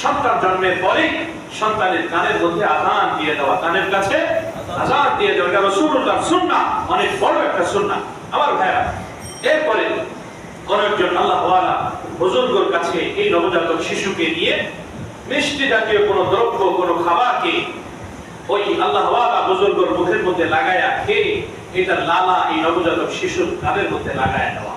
সন্তান জন্মের পরে সন্তানের কানের মধ্যে আযান দিয়ে দেওয়া, কানের কাছে আযান দিয়ে দেওয়া, এটা রাসূলুল্লাহর সুন্নাহ, অনেক বড় একটা সুন্নাহ আমার ভাইরা। এরপরে কোন একজন আল্লাহ ওয়ালা বুজুর্গের কাছে এই নবজাতক শিশুকে নিয়ে মিষ্টি জাতীয় কোন দ্রব্য, কোন খাবারকে ওই আল্লাহ ওয়ালা বুজুর্গের মুখের মধ্যে লাগায়া খেয়ে এটা লালা এই নবজাতক শিশুর কানের মধ্যে লাগায়া দেওয়া,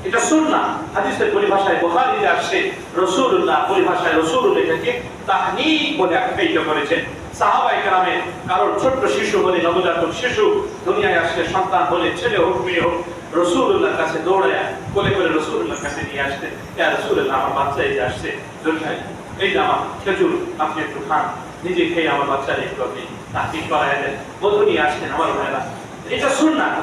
এটা সুন্নাহ। হাদিসের পরিভাষায় বুখারীতে আসছে, রাসূলুল্লাহ পরিভাষায় রাসূল এটাকে তাহনীক বলে আখ্যায়িত করেছেন। সাহাবায়ে কেরামের কারোর ছোট্ট শিশু বলে, নবজাতক শিশু দুনিয়ায় আসলে সন্তান বলে, ছেলে হোক মেয়ে হোক, রাসূলুল্লাহর কাছে দৌড়ায়া কোলে করে রাসূলুল্লাহর কাছে নিয়ে আসতেন। ইয়া রাসূলুল্লাহ, আমার বাচ্চা এই যে আসছে দুনিয়ায়, এই যে আমার খেজুর আপনি একটু খান, নিজে খেয়ে আমার বাচ্চার একটু আপনি তাহনীক করায় দেন, মধু নিয়ে আসতেন আমার ভাইরা। এটা সুন্নাহ।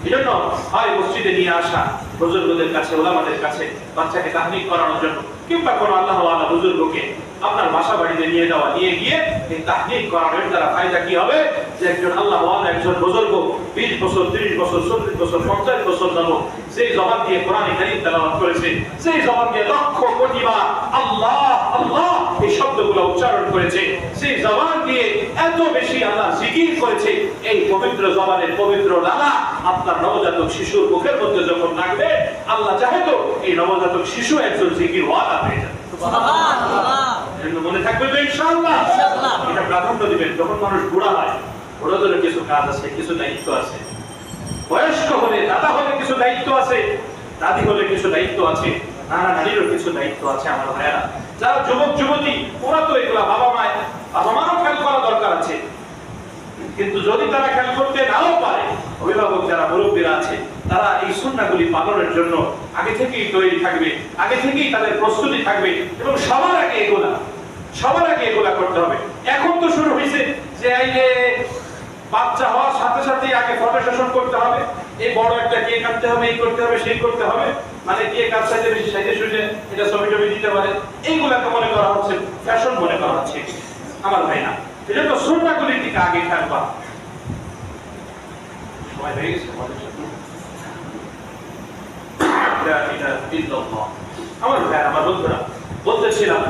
এজন্য হয় মসজিদে নিয়ে আসা বুজুর্গদের কাছে, ওলামাদের কাছে বাচ্চাকে তাহনীক করানোর জন্য, কিংবা কোনো আল্লাহ ওয়ালা বুজুর্গকে আপনার বাসা বাড়িতে নিয়ে যাওয়া, নিয়ে গিয়ে এই তাহনীক করানোর দ্বারা ফায়দা কি হবে, যে একজন আল্লাহ ওয়ালা একজন বুজুর্গ 20 বছর 30 বছর 40 বছর 50 বছর যাবত সেই জবান দিয়ে কোরআনে কারীম তেলাওয়াত করেছে, সেই জবান দিয়ে লক্ষ কোটি বার আল্লাহ আল্লাহ এই শব্দগুলো উচ্চারণ করেছে, সেই জবান দিয়ে এত বেশি আল্লাহ জিকির করেছে, এই পবিত্র জবানের পবিত্র লালা আপনার নবজাতক শিশুর মুখের মধ্যে যখন লাগবে, আল্লাহ চাহে তো এই নবজাতক শিশু একজন জিকির ওয়ালা হয়ে যাবে। সুবহানাল্লাহ। মনে থাকবে তো ইনশাআল্লাহ। এটা প্রাধান্য দিবেন। যখন মানুষ বুড়া হয়, বুড়োদের কিছু কাজ আছে, কিছু দায়িত্ব আছে। বয়স্ক হলে, দাদা হলে কিছু দায়িত্ব আছে, দাদি হলে কিছু দায়িত্ব আছে, নানা নারীরও কিছু দায়িত্ব আছে আমার ভাইয়েরা। যারা যুবক যুবতী, ওরা তো এগুলা বাবা মারও খেয়াল করা দরকার আছে। কিন্তু যদি তারা খেয়াল করতে নাও পারে, অভিভাবক যারা মুরব্বীরা আছে, তারা এই সুন্নাহগুলি পালনের জন্য আগে থেকেই তৈরি থাকবে, আগে থেকেই তাদের প্রস্তুতি থাকবে, এবং সবার আগে এগুলা করতে হবে। এখন তো শুরু হয়েছে যে এই যে বাচ্চা হওয়ার সাথে সাথে আগে ফটো সেশন করতে হবে, এই বড় একটা কেক আনতে হবে, এই করতে হবে, সেই করতে হবে, মানে কেক আর সাইজে বেশি সাইজে সুজে এটা ছবি টবি দিতে পারে, এইগুলাকে মনে করা হচ্ছে ফ্যাশন, মনে করা হচ্ছে আমার ভাই না। এজন্য সুন্নাহগুলির দিকে আগে খেয়াল করা। সময় হয়ে গেছে আমার ভাই, আমার বন্ধুরা, বলতেছিলাম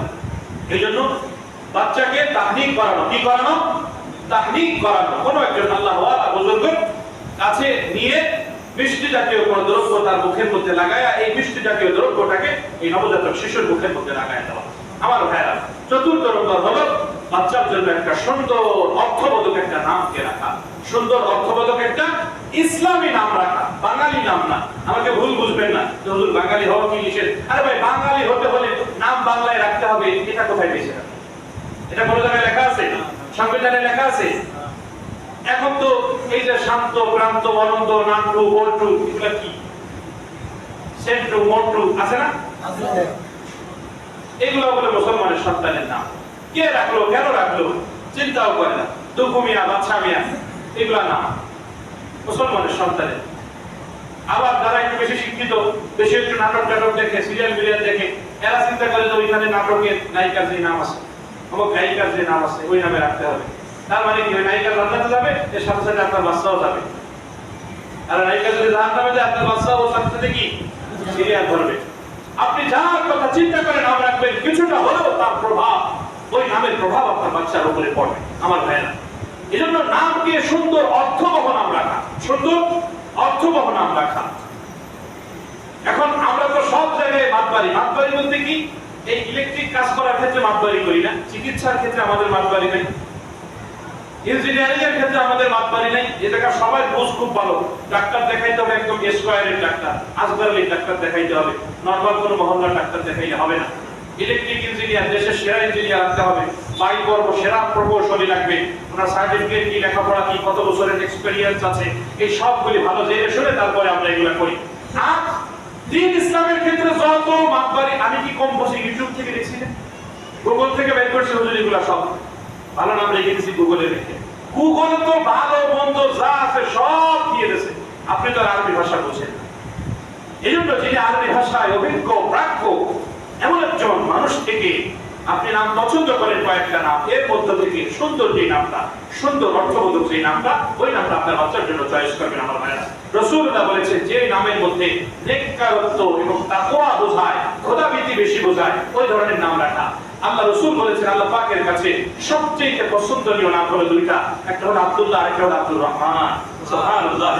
এই জন্য বাচ্চাকে তাহনীক করানো, কি করানো? তাহনীক করানো। কোন একজন আল্লাহ ওয়ালা বুজুর্গের কাছে নিয়ে মিষ্টি জাতীয় কোন দ্রব্য তার মুখের মধ্যে লাগায়া, এই মিষ্টি জাতীয় দ্রব্যটাকে এই নবজাতক শিশুর মুখের মধ্যে লাগায়া দেওয়া আমার ভাইরা। চতুর্থ নম্বর হলো বাচ্চার জন্য একটা সুন্দর অর্থবোধক একটা নামকে রাখা, সুন্দর অর্থবোধক একটা ইসলামী নাম রাখা, বাঙালি নাম না। আমাকে ভুল বুঝবেন না যে হুজুর বাঙালি হওয়া কি নিষেধ। আরে ভাই, বাঙালি হতে হলে নাম বাংলায় রাখতে হবে, এটা কোথায় পেয়েছে? এটা কোন জায়গায় লেখা আছে? সংবিধানে লেখা আছে? এখন তো এই যে শান্ত, ক্রান্ত, অনন্ত, নান্টু, বল্টু, এগুলা কি? সেন্টু, মন্টু আছে না? এগুলো বলে মুসলমানের সন্তানের নাম। কে রাখলো, কেন রাখলো, চিন্তাও করে না। দুঃখু মিয়া, বাচ্চা মিয়া, এগুলা নাম মুসলমানের সন্তানের। আবার যারা একটু বেশি শিক্ষিত, বেশি একটু নাটক টাটক দেখে, সিরিয়াল মিরিয়াল দেখে, এরা চিন্তা করে যে ওইখানে নাটকের নায়িকার যে নাম আছে, আমার গায়িকার যে নাম আছে, ওই নামে রাখতে হবে। তার মানে কি, ওই নায়িকা জান্নাতে যাবে, এর সাথে সাথে আপনার বাচ্চাও যাবে। আর নায়িকা যদি জাহান্নামে যায়, আপনার বাচ্চাও ওর সাথে সাথে কি সিরিয়াল ধরবে। আপনি যার কথা চিন্তা করে নাম রাখবেন, কিছুটা হলেও তার প্রভাব, ওই নামের প্রভাব আপনার বাচ্চার উপরে পড়বে আমার ভাইয়েরা। এই জন্য নামকে সুন্দর অর্থবহ নাম রাখা, সুন্দর অর্থবহ নাম রাখা। এখন আমরা তো সব জায়গায় মাতবাড়ি বলতে কি, এই ইলেকট্রিক কাজ করার ক্ষেত্রে মাতবাড়ি করি না, চিকিৎসার ক্ষেত্রে আমাদের মাতবাড়ি নাই, ইঞ্জিনিয়ারিং এর ক্ষেত্রে আমাদের মাতবাড়ি নাই। এই জায়গা সবাই বুঝ খুব ভালো, ডাক্তার দেখাইতে হবে একদম স্কয়ারের ডাক্তার, আসবারের ডাক্তার দেখাইতে হবে, নরমাল কোনো মহল্লার ডাক্তার দেখাইলে হবে না। ইলেকট্রিক ইঞ্জিনিয়ার, দেশের সেরা ইঞ্জিনিয়ার আনতে হবে, বাড়ি করব সেরা প্রকৌশলী লাগবে, ওনার সার্টিফিকেট কি, লেখাপড়া কি, কত বছরের এক্সপেরিয়েন্স আছে, এই সবগুলি ভালো জেনে শুনে তারপরে আমরা এগুলা করি। আর দ্বীন ইসলামের ক্ষেত্রে যত মাতবাড়ি, আমি কি কম বসে ইউটিউব থেকে দেখছি না, গুগল থেকে বের করছি, হুজুর এগুলা সব ভালো নাম রেখে দিয়েছি গুগলে রেখে। গুগল তো ভালো মন্দ যা আছে সব দিয়ে দিয়েছে, আপনি তো আরবি ভাষা বোঝেন না। এই জন্য যিনি আরবি ভাষায় অভিজ্ঞ প্রাজ্ঞ এমন একজন মানুষ থেকে আপনি নাম পছন্দ করেন কয়েকটা নাম, এর মধ্য থেকে সুন্দর যে নামটা, সুন্দর অর্থবোধক যে নামটা, ওই নামটা আপনার বাচ্চার জন্য চয়েস করবেন আমার ভাইরা। রাসূলুল্লাহ বলেছেন যে নামের মধ্যে নেককারত্ব এবং তাকওয়া বোঝায়, খোদাভীতি বেশি বোঝায়, ওই ধরনের নাম রাখা। আল্লাহ রাসূল বলেছেন আল্লাহ পাকের কাছে সবচেয়ে পছন্দনীয় নাম হলো দুইটা, একটা হলো আব্দুল্লাহ, একটা হলো আব্দুর রহমান। সুবহানাল্লাহ।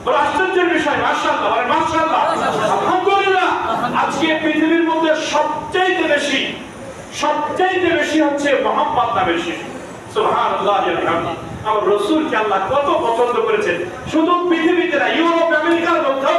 বড় আশ্চর্যের বিষয়, মাশাআল্লাহ, মাশাআল্লাহ, আলহামদুলিল্লাহ। আজকে পৃথিবীর মধ্যে সবচেয়ে বেশি হচ্ছে মুহাম্মদ নামের শিশু। সুবহানাল্লাহ। আমার রাসূলকে আল্লাহ কত পছন্দ করেছেন। শুধু পৃথিবীতে না, ইউরোপ আমেরিকার মধ্যে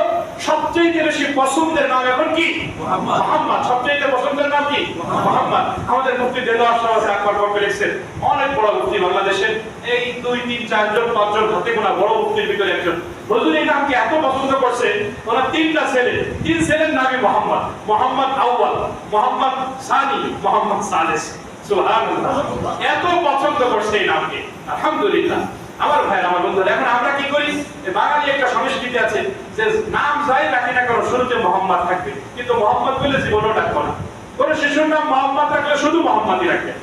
সবচেয়ে বেশি পছন্দের নাম এখন কি? মুহাম্মদ। সবচেয়ে পছন্দের নাম কি? মুহাম্মদ। আমাদের মুফতি দেলোয়ার সাহেব আকবর কমপ্লেক্সের অনেক বড় মুফতি, বাংলাদেশের এই 2, 3, 4 জন 5 জন হাতে গোনা বড় মুফতির ভিতরে একজন। হুজুর এই নামকে এত পছন্দ করছে, ওনার 3টা ছেলে, 3 ছেলের নামই মুহাম্মদ। মুহাম্মদ আউয়াল, মুহাম্মদ সানি, মুহাম্মদ সালেস। সুবহানাল্লাহ। এত পছন্দ করছে এই নামকে। আলহামদুলিল্লাহ। আমার ভাই, আমার বন্ধুরা, এখন আমরা কি করি? বাঙালি একটা সংস্কৃতি আছে যে নাম যাই রাখি না কেন শুরুতে মোহাম্মদ থাকবে, কিন্তু মোহাম্মদ বলে জীবনও ডাকবো না। কোন শিশুর নাম মোহাম্মদ থাকলে শুধু মোহাম্মদই রাখবেন,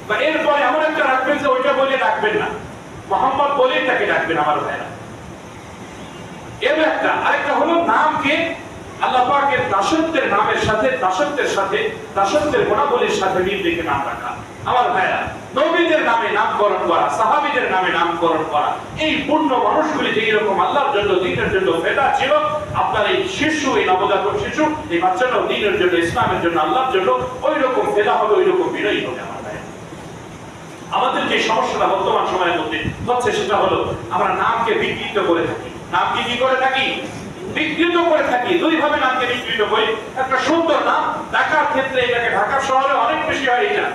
বা এরপরে এমন একটা রাখবেন যে ওইটা বলে ডাকবেন না, মোহাম্মদ বলেই তাকে ডাকবেন। আমার ভাইরা, এর একটা আরেকটা হলো নামকে আল্লাহ পাকের দাসত্বের নামের সাথে, দাসত্বের গুণাবলীর সাথে মিল রেখে নাম রাখা। আমার ভাইরা, নবীদের নামে নামকরণ করা, সাহাবীদের নামে নামকরণ করা, এই পূর্ণ মানুষগুলি যে এরকম আল্লাহর জন্য, দ্বীনের জন্য ফেদা ছিল, আপনার এই শিশু, এই নবজাতক শিশু, এই বাচ্চাটাও দ্বীনের জন্য, ইসলামের জন্য, আল্লাহর জন্য ওই রকম ফেদা হবে, ওই রকম বিনয়ী হবে। আমার ভাইরা, আমাদের যে সমস্যাটা বর্তমান সময়ের মধ্যে হচ্ছে সেটা হলো আমরা নামকে বিকৃত করে থাকি। নামকে কি করে থাকি? বিকৃত করে থাকি। দুই ভাবে নামকে বিকৃত করি। একটা সুন্দর নাম, ঢাকার ক্ষেত্রে এটাকে, ঢাকা শহরে অনেক বেশি হয়, এটা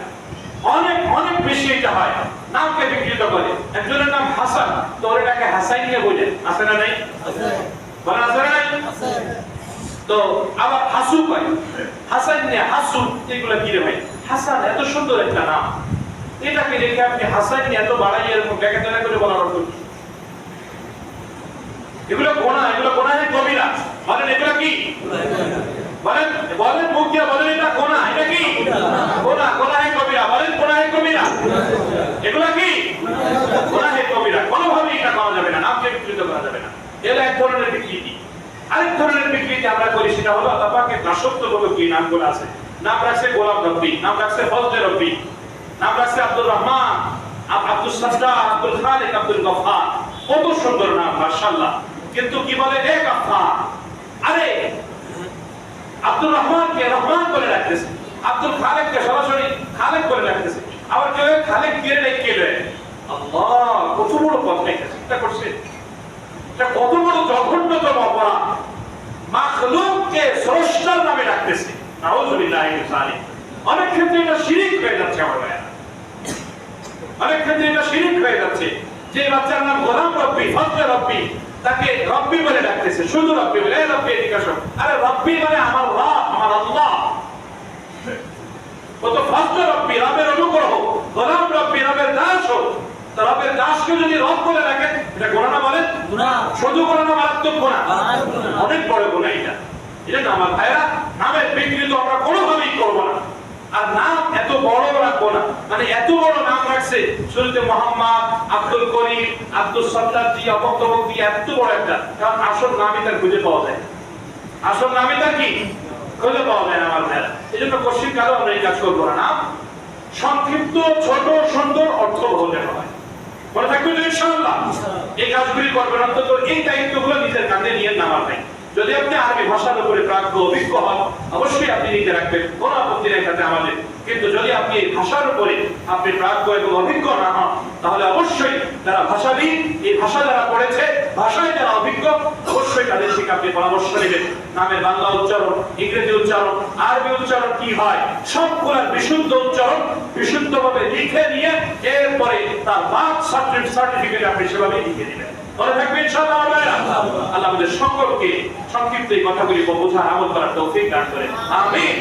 অনেক বেশি এটা হয়, নামকে বিকৃত করে। একজনের নাম হাসান, তো এটাকে হাসাইন নিয়ে বলে, আছে না নাই? বলা আছে না নাই? তো আবার হাসু কয়, হাসাইন নিয়ে হাসু, এগুলো কি রে ভাই? হাসান এত সুন্দর একটা নাম, এটাকে রেখে আপনি হাসাইন নিয়ে এত বাড়াইয়ে এরকম ব্যাখ্যা করে বলার অর্থ কি? এগুলো গোনাহে কবিরা। বলেন এগুলো কি? বলেন মুখ দিয়ে বলেন এটা গোনা। এটা কি? গোনাহে কবিরা। বলেন গোনাহে কবিরা। এগুলো কি? গোনাহে কবিরা। কোনোভাবেই এটা করা যাবে না, নামকে বিকৃত করা যাবে না। এটা এক ধরনের বিকৃতি। আরেক ধরনের বিকৃতি আমরা করি, সেটা হলো আল্লাহ পাকের দাসত্বমূলক যে নামগুলো আছে। নাম রাখছে গোলাম রব্বি, নাম রাখছে ফজলে রব্বি, নাম রাখছে আব্দুর রহমান, আব্দুল সাত্তার, আব্দুল খালিক, আব্দুল গফফার। কত সুন্দর নাম, মাশাআল্লাহ। কিন্তু কি বলে? এক গফফার। আরে আব্দুর রহমানকে রহমান বলে রাখতেছে, আব্দুল খালিককে সরাসরি খালেক বলে রাখতেছে, আবার কেউ খালেক দিয়ে রেখে দেয়। আল্লাহ, কত বড় কথা এটা চিন্তা করছে। এটা কত বড় জঘন্যতম অপরাধ। মাখলুককে স্রষ্টার নামে রাখতেছে। নাউযুবিল্লাহি মিন যালিক। অনেক ক্ষেত্রে এটা শিরক হয়ে যাচ্ছে। আমার ভাইয়া, অনেক ক্ষেত্রে এটা শিরক হয়ে যাচ্ছে। যে বাচ্চার নাম গোলাম রব্বি, ফজলে রব্বি, তাকে রব্বি বলে ডাকতেছে, শুধু রব্বি বলে। এই রব্বি এদিকে আসো। আরে রব্বি মানে আমার রব, আমার আল্লাহ। কত ফজলে রব্বি, রবের অনুগ্রহ। গোলাম রব্বি, রবের দাস হোক। তো রবের দাসকে যদি রব বলে রাখেন, এটা গোনা না? বলেন গুনাহ। শুধু গোনা না, মারাত্মক গোনা, অনেক বড় গোনা এটা। এটা না আমার ভাইরা, নামের বিকৃত আমরা কোনোভাবেই করবো না। আর নাম এত বড় রাখবো না, মানে এত বড় নাম রাখছে শুরুতে মোহাম্মদ, আব্দুল করিম, আব্দুল সত্তার জি, অবক্তবক দিয়ে এত বড় একটা, কারণ আসল নামই তার খুঁজে পাওয়া যায়। আসল নামই তার কি খুঁজে পাওয়া যায় না আমার ভাইরা। এই জন্য কোশ্চিন কালো আমরা এই কাজ করবো না। নাম সংক্ষিপ্ত, ছোট, সুন্দর, অর্থবহ যেন হয়। মনে থাকবে তো ইনশাআল্লাহ? এই কাজগুলি করবেন, অন্তত এই দায়িত্বগুলো নিজের কাঁধে নিয়ে নামার ভাই। যদি আপনি আরবি ভাষার উপরে প্রাজ্ঞ, অভিজ্ঞ হন, অবশ্যই আপনি নিতে রাখবেন, কোনো আপত্তি নেই তাতে আমাদের। কিন্তু যদি আপনি এই ভাষার উপরে আপনি প্রাজ্ঞ এবং অভিজ্ঞ না হন, তাহলে অবশ্যই যারা ভাষাবিদ, এই ভাষা যারা পড়েছে, ভাষায় যারা অভিজ্ঞ, অবশ্যই তাদের থেকে আপনি পরামর্শ নেবেন। নামের বাংলা উচ্চারণ, ইংরেজি উচ্চারণ, আরবি উচ্চারণ কি হয়, সবগুলোর বিশুদ্ধ উচ্চারণ বিশুদ্ধভাবে লিখে নিয়ে এরপরে তার বার্থ সার্টিফিকেট আপনি সেভাবে লিখে দিবেন। মনে থাকবে ইনশাআল্লাহ। আল্লাহ আমাদের সকলকে সংক্ষিপ্ত এই কথাগুলি বোঝার, আমল করার তৌফিক দান করেন। আমিন।